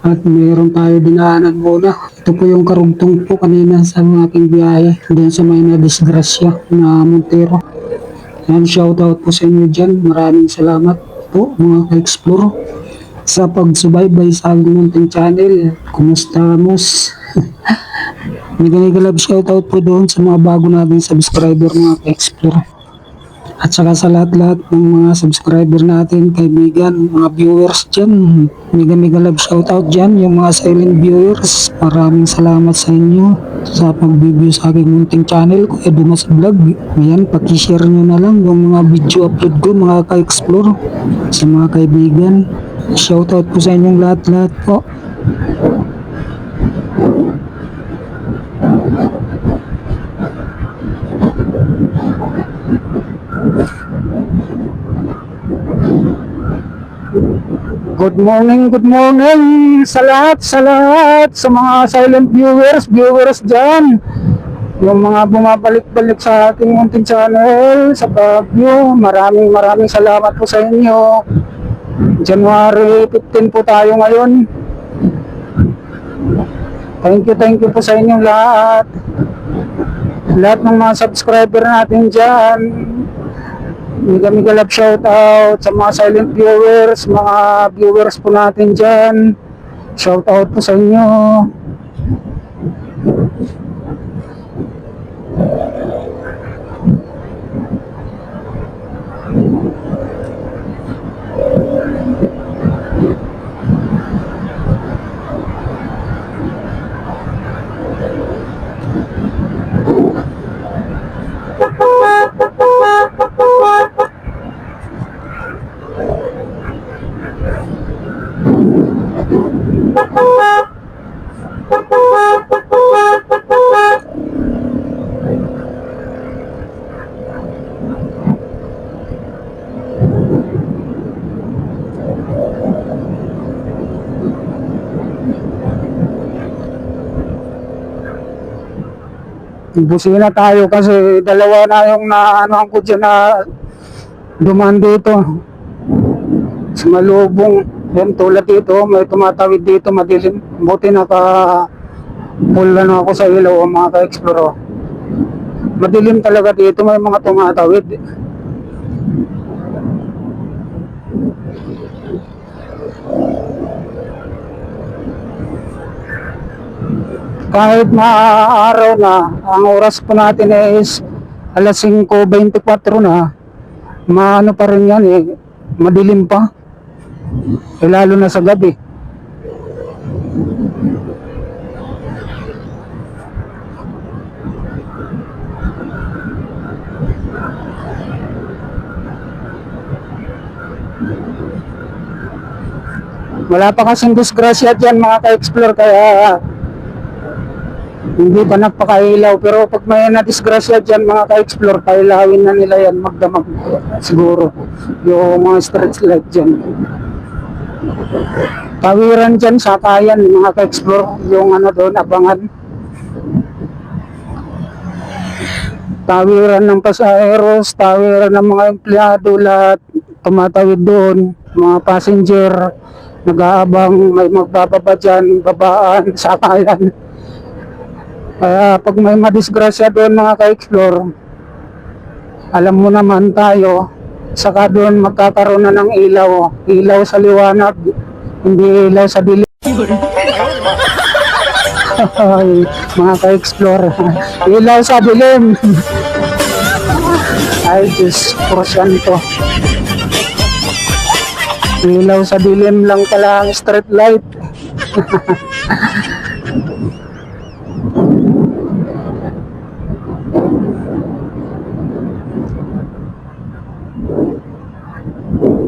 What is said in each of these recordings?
At mayroon tayo dinaanan muna. Ito po yung karugtong po kanina sa aking biyahe. Doon sa may na-disgrasya na Montero. Yan, shoutout po sa inyo dyan. Maraming salamat po mga ka-explore sa pagsubaybay sa aking munting channel. Kumusta, Mus? Mega shoutout po doon sa mga bago nating subscriber mga ka-explore. At saka sa lahat-lahat ng mga subscriber natin, kaibigan, mga viewers dyan. Mega love shoutout dyan, yung mga silent viewers. Maraming salamat sa inyo sa pag-view sa aking munting channel ko, Edumas Vlog. Ayan, pakishare nyo na lang yung mga video upload ko, mga ka-explore. Sa mga kaibigan, shoutout po sa inyong lahat-lahat po. Good morning sa lahat, sa mga silent viewers dyan. Yung mga bumabalik-balik sa ating munting channel, sa Baguio, maraming salamat po sa inyo. January 15 po tayo ngayon. Thank you po sa inyong lahat. Lahat ng mga subscriber natin dyan. Mega love shoutout sa mga silent viewers, mga viewers po natin dyan. Shoutout po sa inyo. Busina tayo kasi dalawa na yung naanohan ko dyan na dumaan dito sa malubong. Yan, tulad dito, may tumatawid dito, madilim. Buti naka-pull na ako sa ilaw mga ka-explore. Madilim talaga dito, may mga tumatawid. Kahit maaaraw na, ang oras po natin is alas 5:24 na, maano pa rin yan eh, madilim pa. Eh, lalo na sa gabi. Wala pa kasing disgrasya dyan mga ka-explore, kaya hindi pa nagpakailaw. Pero pag may na-disgrasya dyan mga ka-explore, pailawin na nila yan magdamag siguro yung mga street light dyan. Tawiran dyan, sakayan mga ka-explore, yung ano doon, abangan. Tawiran ng pasaheros, tawiran ng mga empleyado, lahat tumatawid doon, mga passenger nag-aabang, may magbababa dyan, babaan, sakayan. Kaya pag may madisgrasya doon mga ka-explore, alam mo naman tayo, saka doon magkakaroon na ng ilaw. Ilaw sa liwanag, hindi ilaw sa dilim. Mga ka-explore, ilaw sa dilim. Ay Diyos, porsyento. Ilaw sa dilim lang pala ang street light.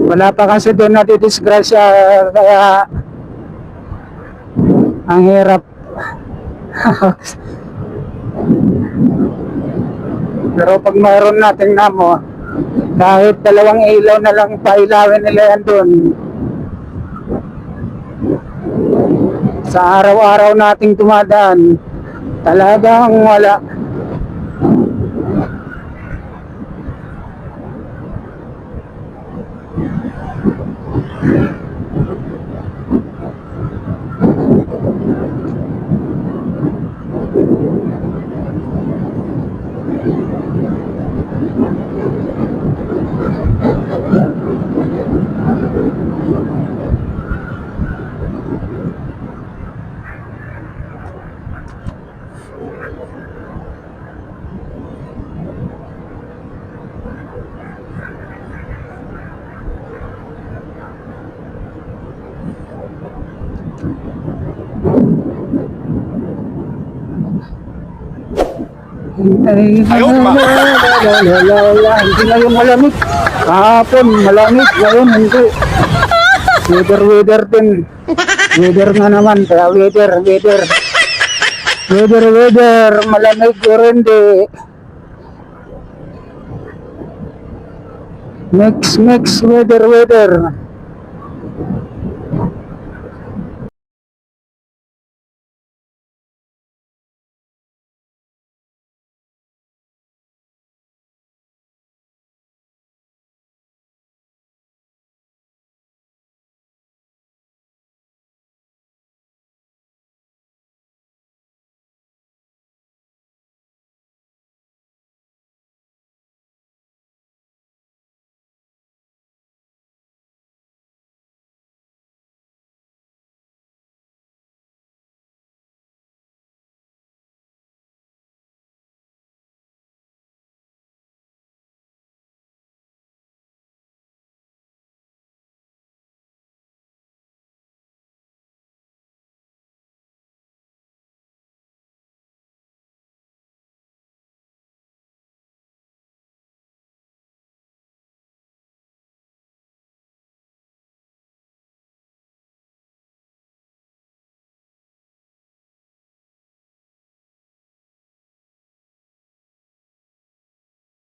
Wala pa kasi doon natidisgrasya, kaya ang hirap. Pero pag mayroon nating namo, kahit dalawang ilaw na lang pailawin nila yan doon, sa araw-araw nating tumadaan, talagang wala. Hindi ngayon malamig. Kahapon malamig, ngayon hindi. Weather din. Weather nga naman, kaya weather. Malamig o hindi. Mix, weather.